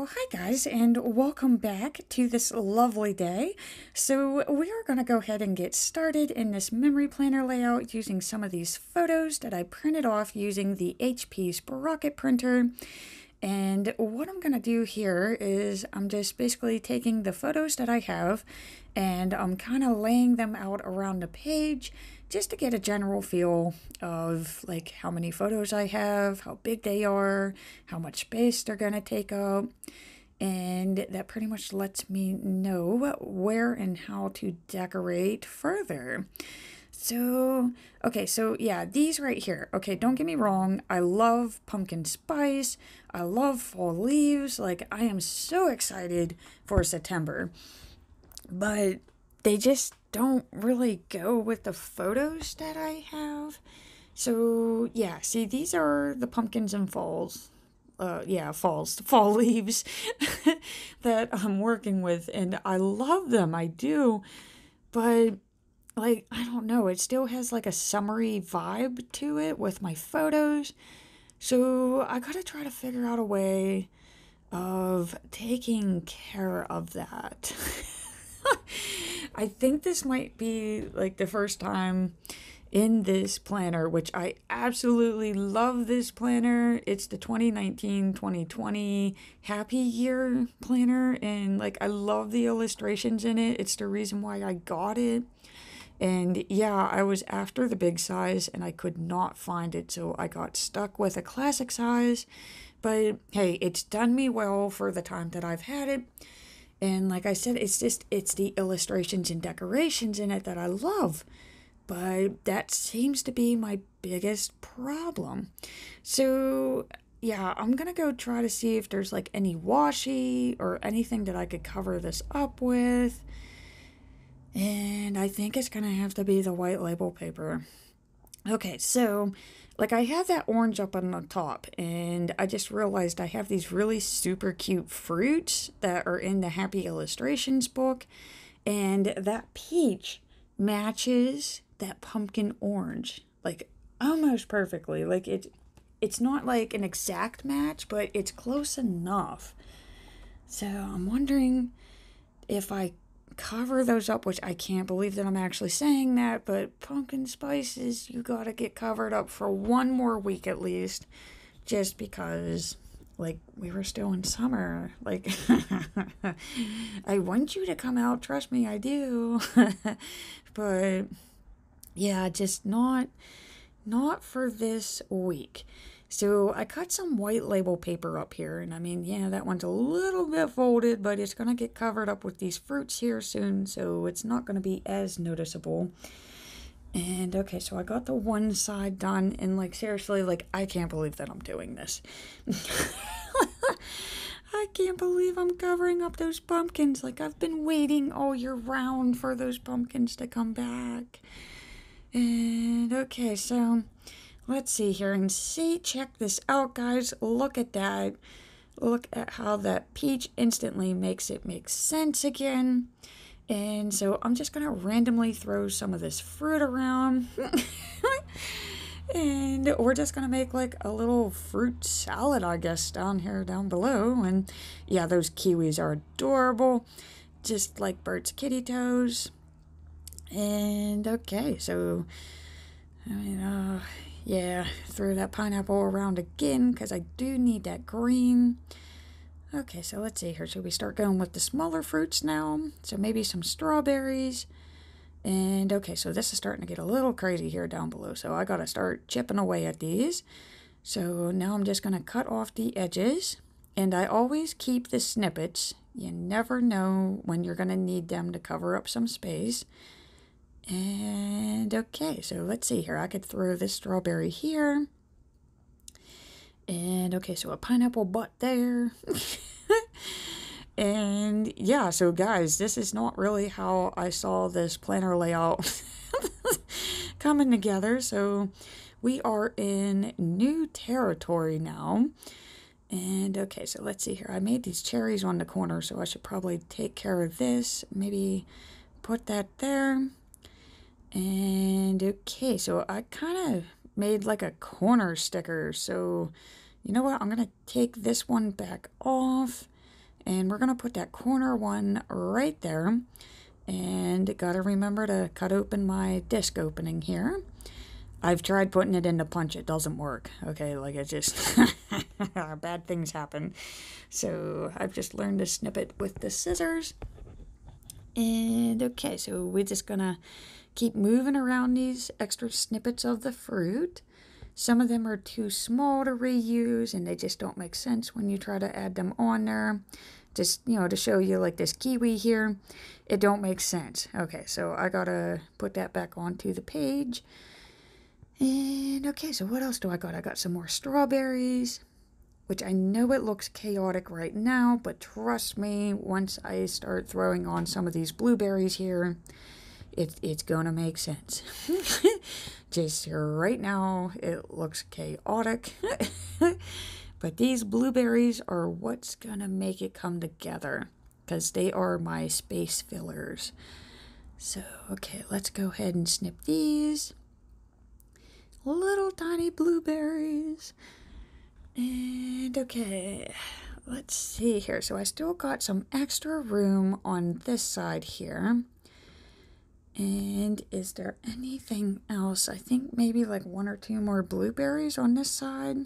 Well, hi guys, and welcome back to this lovely day. So, we are going to go ahead and get started in this memory planner layout using some of these photos that I printed off using the HP Sprocket printer. And what I'm going to do here is I'm just basically taking the photos that I have and I'm kind of laying them out around the page just to get a general feel of like how many photos I have, how big they are, how much space they're going to take up. And that pretty much lets me know where and how to decorate further. So, okay, so yeah, these right here. Okay, don't get me wrong. I love pumpkin spice. I love fall leaves. Like, I am so excited for September. But they just don't really go with the photos that I have. So, yeah, see, these are the pumpkins and falls. Fall leaves that I'm working with, and I love them. I do. But like, I don't know, it still has like a summery vibe to it with my photos. So I gotta try to figure out a way of taking care of that. I think this might be like the first time in this planner, which I absolutely love this planner. It's the 2019-2020 Happy Year planner, and like I love the illustrations in it. It's the reason why I got it. And yeah, I was after the big size and I could not find it, so I got stuck with a classic size. But hey, it's done me well for the time that I've had it. And like I said, it's the illustrations and decorations in it that I love. But that seems to be my biggest problem. So yeah, I'm gonna go try to see if there's like any washi or anything that I could cover this up with. And I think it's gonna have to be the white label paper. Okay, so like I have that orange up on the top, and I just realized I have these really super cute fruits that are in the Happy Illustrations book, and that peach matches that pumpkin orange like almost perfectly. Like it's not like an exact match, but it's close enough. So I'm wondering if I cover those up, which I can't believe that I'm actually saying that, but pumpkin spices, you gotta get covered up for one more week at least, just because, like, we were still in summer. Like, I want you to come out, trust me, I do. But, yeah, just not for this week. So I cut some white label paper up here, and I mean, yeah, that one's a little bit folded, but it's going to get covered up with these fruits here soon, so it's not going to be as noticeable. And okay, so I got the one side done, and like, seriously, like, I can't believe that I'm doing this. I can't believe I'm covering up those pumpkins. Like, I've been waiting all year round for those pumpkins to come back. And okay, so let's see here and see, check this out, guys. Look at that. Look at how that peach instantly makes it make sense again. And so I'm just going to randomly throw some of this fruit around. And we're just going to make like a little fruit salad, I guess, down here, down below. And yeah, those kiwis are adorable. Just like Bert's kitty toes. And okay, so I mean, yeah, throw that pineapple around again because I do need that green. Okay, so let's see here. Should we start going with the smaller fruits now? So maybe some strawberries. And okay, so this is starting to get a little crazy here down below. So I got to start chipping away at these. So now I'm just going to cut off the edges. And I always keep the snippets. You never know when you're going to need them to cover up some space. And okay, so let's see here. I could throw this strawberry here. And okay, so a pineapple butt there. And yeah, so guys, this is not really how I saw this planner layout coming together. So we are in new territory now. And okay, so let's see here. I made these cherries on the corner, so I should probably take care of this. Maybe put that there. And okay, so I kind of made like a corner sticker. So you know what? I'm going to take this one back off. And we're going to put that corner one right there. And got to remember to cut open my disc opening here. I've tried putting it in the punch. It doesn't work. Okay, like it just... bad things happen. So I've just learned to snip it with the scissors. And okay, so we're just going to keep moving around these extra snippets of the fruit. Some of them are too small to reuse, and they just don't make sense when you try to add them on there. Just, you know, to show you, like this kiwi here, it don't make sense. Okay, so I gotta put that back onto the page. And okay, so what else do I got? I got some more strawberries, which I know it looks chaotic right now, but trust me, once I start throwing on some of these blueberries here, it's gonna make sense. Just right now, it looks chaotic. But these blueberries are what's gonna make it come together, because they are my space fillers. So, okay, let's go ahead and snip these. Little tiny blueberries. And okay, let's see here. So I still got some extra room on this side here. And is there anything else? I think maybe like 1 or 2 more blueberries on this side.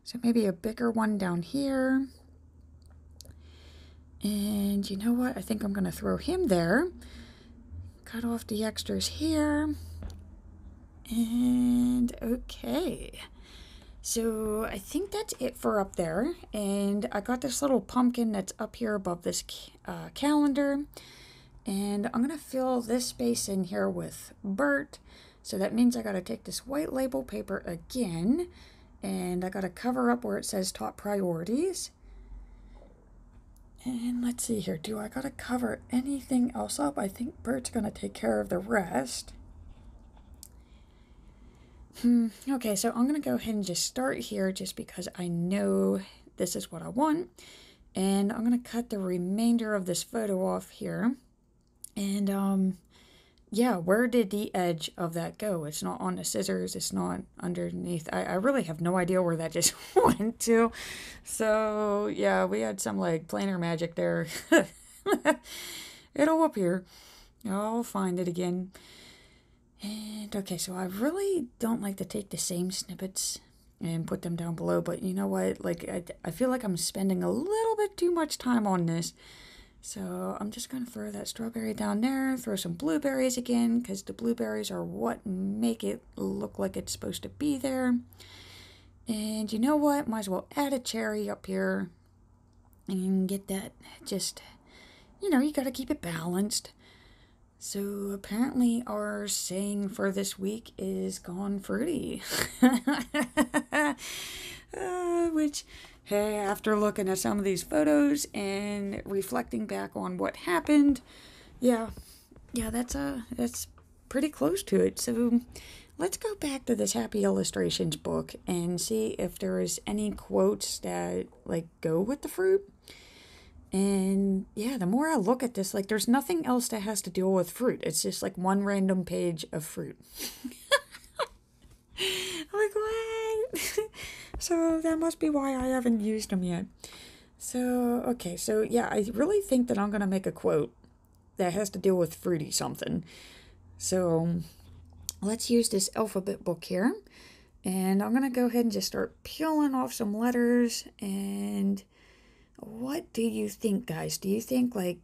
So maybe a bigger one down here. And you know what? I think I'm going to throw him there. Cut off the extras here. And okay. So I think that's it for up there. And I got this little pumpkin that's up here above this calendar. And I'm going to fill this space in here with Bert. So that means I got to take this white label paper again. And I got to cover up where it says top priorities. And let's see here. Do I got to cover anything else up? I think Bert's going to take care of the rest. Okay, so I'm going to go ahead and just start here just because I know this is what I want. And I'm going to cut the remainder of this photo off here. And, yeah, where did the edge of that go? It's not on the scissors. It's not underneath. I really have no idea where that just went to. So, yeah, we had some, like, planar magic there. It'll appear. I'll find it again. And, okay, so I really don't like to take the same snippets and put them down below. But you know what? Like, I feel like I'm spending a little bit too much time on this. So I'm just going to throw that strawberry down there, throw some blueberries again, because the blueberries are what make it look like it's supposed to be there. And you know what? Might as well add a cherry up here and get that just, you know, you got to keep it balanced. So apparently our saying for this week is gone fruity. Which... hey, after looking at some of these photos and reflecting back on what happened, yeah, that's pretty close to it. So let's go back to this Happy Illustrations book and see if there is any quotes that like go with the fruit. And yeah, the more I look at this, like there's nothing else that has to deal with fruit. It's just like one random page of fruit. Like what? So that must be why I haven't used them yet. So, okay, so yeah, I really think that I'm going to make a quote that has to deal with fruity something. So let's use this alphabet book here. And I'm going to go ahead and just start peeling off some letters. And what do you think, guys? Do you think, like,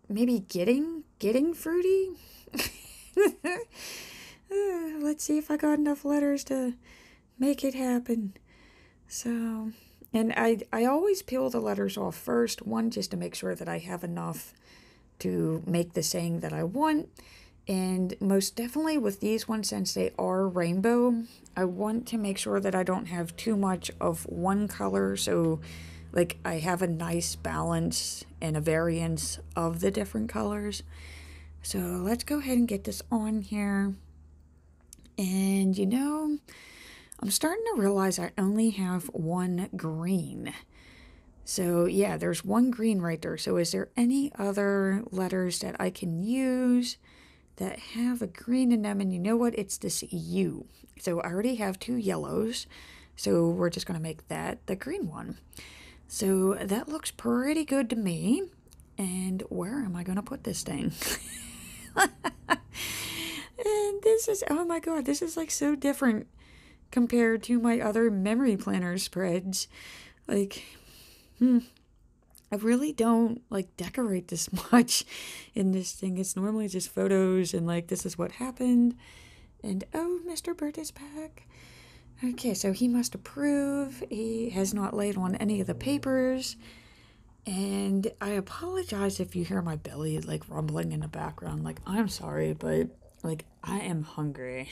maybe getting fruity? Let's see if I got enough letters to make it happen. So, and I always peel the letters off first. One, just to make sure that I have enough to make the saying that I want. And most definitely with these ones, since they are rainbow, I want to make sure that I don't have too much of one color. So, like, I have a nice balance and a variance of the different colors. So, let's go ahead and get this on here. And, you know, I'm starting to realize I only have one green. So, yeah, there's one green right there. So, is there any other letters that I can use that have a green in them? And you know what? It's this U. So, I already have 2 yellows. So, we're just going to make that the green one. So that looks pretty good to me. And where am I going to put this thing? And this is, oh my god, this is like so different compared to my other memory planner spreads. Like, I really don't like decorate this much in this thing. It's normally just photos and like this is what happened. And oh, Mr. Bird is back. Okay, so he must approve. He has not laid on any of the papers. And I apologize if you hear my belly like rumbling in the background. Like, I'm sorry, but like I am hungry.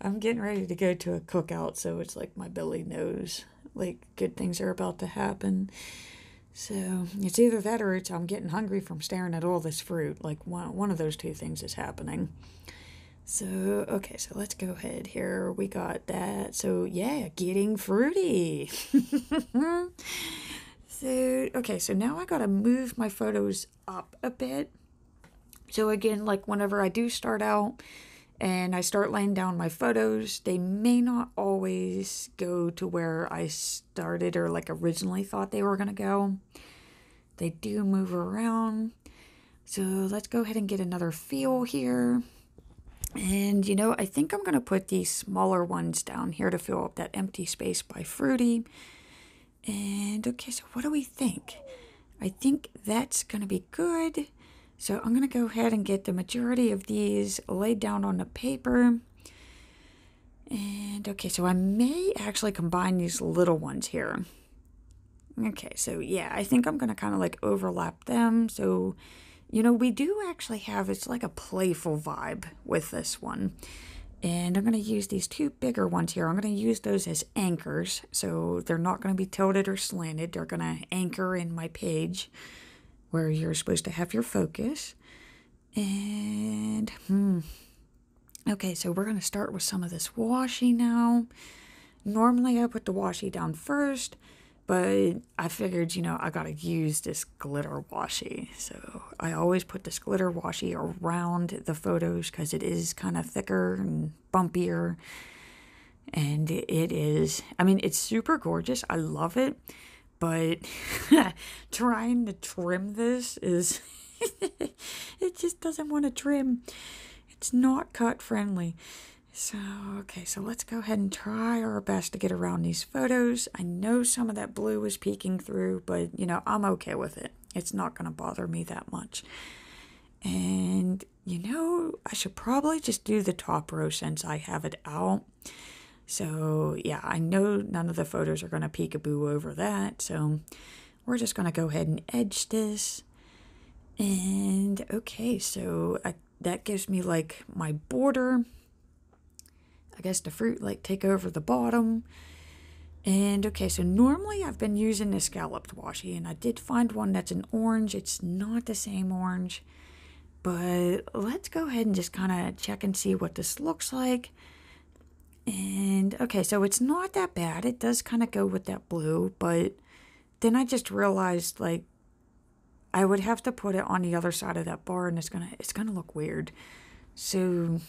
I'm getting ready to go to a cookout, so it's like my belly knows like good things are about to happen. So it's either that or it's I'm getting hungry from staring at all this fruit. Like one of those two things is happening. So, okay, so let's go ahead here. We got that. So, yeah, getting fruity. So, okay, so now I gotta move my photos up a bit. So again, like whenever I do start out and I start laying down my photos, they may not always go to where I started or like originally thought they were gonna go. They do move around. So let's go ahead and get another feel here. And you know, I think I'm gonna put these smaller ones down here to fill up that empty space by Fruity. And okay, so what do we think? I think that's going to be good. So I'm going to go ahead and get the majority of these laid down on the paper. And okay, so I may actually combine these little ones here. Okay, so yeah, I think I'm going to kind of like overlap them. So, you know, we do actually have, it's like a playful vibe with this one. And I'm going to use these two bigger ones here. I'm going to use those as anchors. So they're not going to be tilted or slanted. They're going to anchor in my page where you're supposed to have your focus. And, okay, so we're going to start with some of this washi now. Normally I put the washi down first, but I figured, you know, I got to use this glitter washi. So I always put this glitter washi around the photos because it is kind of thicker and bumpier. And it is, I mean, it's super gorgeous. I love it. But trying to trim this is, it just doesn't want to trim. It's not cut friendly. So, okay, so let's go ahead and try our best to get around these photos. I know some of that blue is peeking through, but, you know, I'm okay with it. It's not going to bother me that much. And, you know, I should probably just do the top row since I have it out. So, yeah, I know none of the photos are going to peekaboo over that. So, we're just going to go ahead and edge this. And, okay, so that gives me, like, my border. I guess the fruit like take over the bottom. And okay, so normally I've been using the scalloped washi, and I did find one that's an orange. It's not the same orange, but let's go ahead and just kind of check and see what this looks like. And okay, so it's not that bad. It does kind of go with that blue, but then I just realized like I would have to put it on the other side of that bar, and it's gonna look weird. So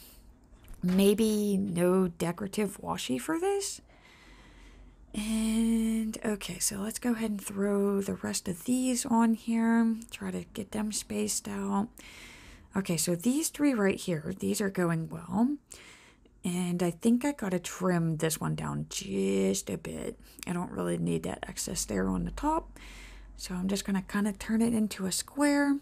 maybe no decorative washi for this. And okay, so let's go ahead and throw the rest of these on here. Try to get them spaced out. Okay, so these three right here, these are going well. And I think I gotta trim this one down just a bit. I don't really need that excess there on the top. So I'm just gonna kind of turn it into a square.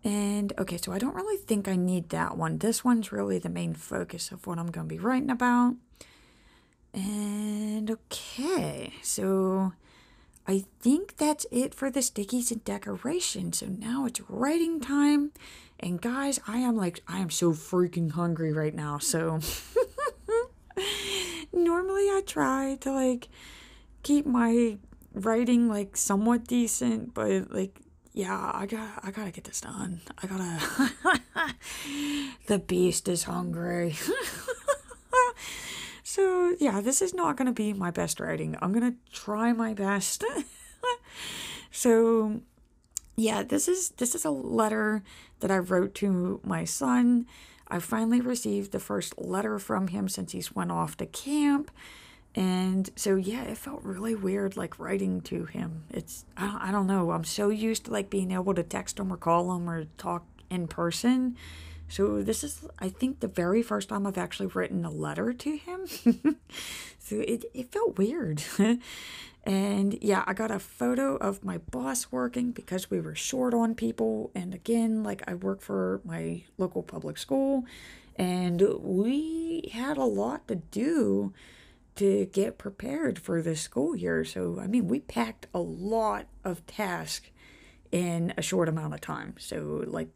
And okay, so I don't really think I need that one. This one's really the main focus of what I'm going to be writing about. And okay, so I think that's it for the stickies and decoration. So now it's writing time. And guys, I am so freaking hungry right now. So normally I try to like keep my writing like somewhat decent, but like yeah, I gotta get this done. The beast is hungry. So yeah, this is not gonna be my best writing. I'm gonna try my best. So yeah, this is a letter that I wrote to my son. I finally received the first letter from him since he's went off to camp. And so, yeah, it felt really weird, like, writing to him. I don't know. I'm so used to, like, being able to text him or call him or talk in person. So this is, I think, the very first time I've actually written a letter to him. So it felt weird. And yeah, I got a photo of my boss working because we were short on people. And again, like, I work for my local public school, and we had a lot to do to get prepared for the school year. So, I mean, we packed a lot of tasks in a short amount of time. So, like,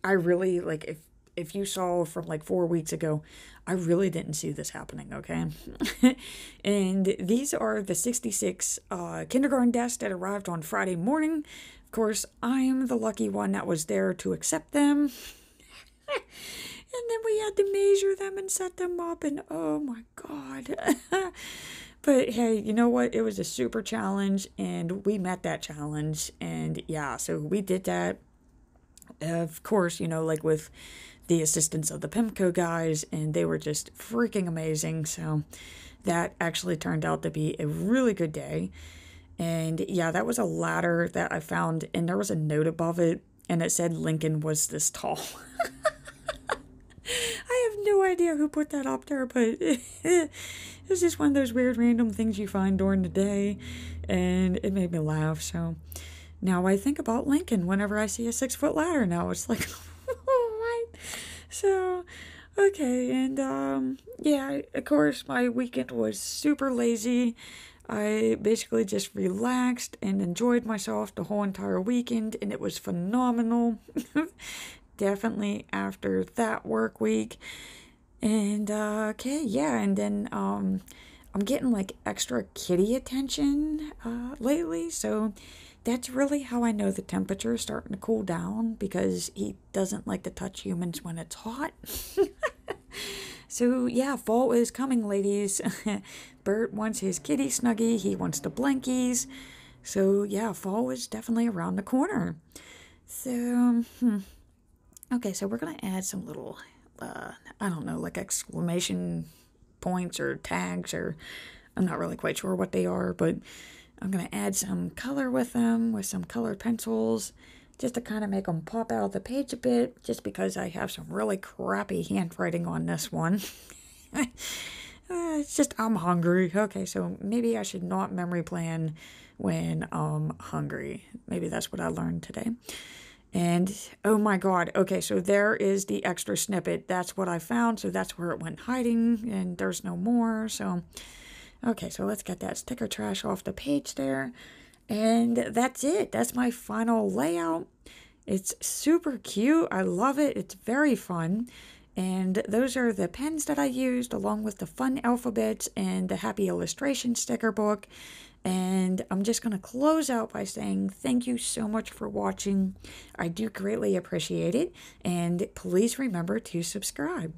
I really, like, if you saw from like 4 weeks ago, I really didn't see this happening, okay? And these are the 66 kindergarten desks that arrived on Friday morning. Of course, I am the lucky one that was there to accept them. And then we had to measure them and set them up, and oh my God. But hey, you know what? It was a super challenge, and we met that challenge. And yeah, so we did that. Of course, you know, like with the assistance of the PIMCO guys, and they were just freaking amazing. So that actually turned out to be a really good day. And yeah, that was a ladder that I found, and there was a note above it, and it said Lincoln was this tall. I have no idea who put that up there, but it's just one of those weird random things you find during the day, and it made me laugh. So now I think about Lincoln whenever I see a 6-foot ladder now. It's like, what? So, okay, and yeah, of course, my weekend was super lazy. I basically just relaxed and enjoyed myself the whole entire weekend, and it was phenomenal. Definitely after that work week. And okay, yeah, and then I'm getting like extra kitty attention lately, so that's really how I know the temperature is starting to cool down, because he doesn't like to touch humans when it's hot. So yeah, fall is coming, ladies. Bert wants his kitty snuggie, he wants the blankies. So yeah, fall is definitely around the corner. So, okay, so we're gonna add some little, I don't know, like exclamation points or tags, or I'm not really quite sure what they are, but I'm gonna add some color with them with some colored pencils, just to kind of make them pop out of the page a bit, just because I have some really crappy handwriting on this one. It's just, I'm hungry. Okay, so maybe I should not memory plan when I'm hungry. Maybe that's what I learned today. And oh my God, okay, so there is the extra snippet. That's what I found, so that's where it went hiding, and there's no more. So, okay, so let's get that sticker trash off the page there. And that's it. That's my final layout. It's super cute. I love it. It's very fun. And those are the pens that I used, along with the fun alphabets and the happy illustration sticker book. And I'm just going to close out by saying thank you so much for watching. I do greatly appreciate it. And please remember to subscribe.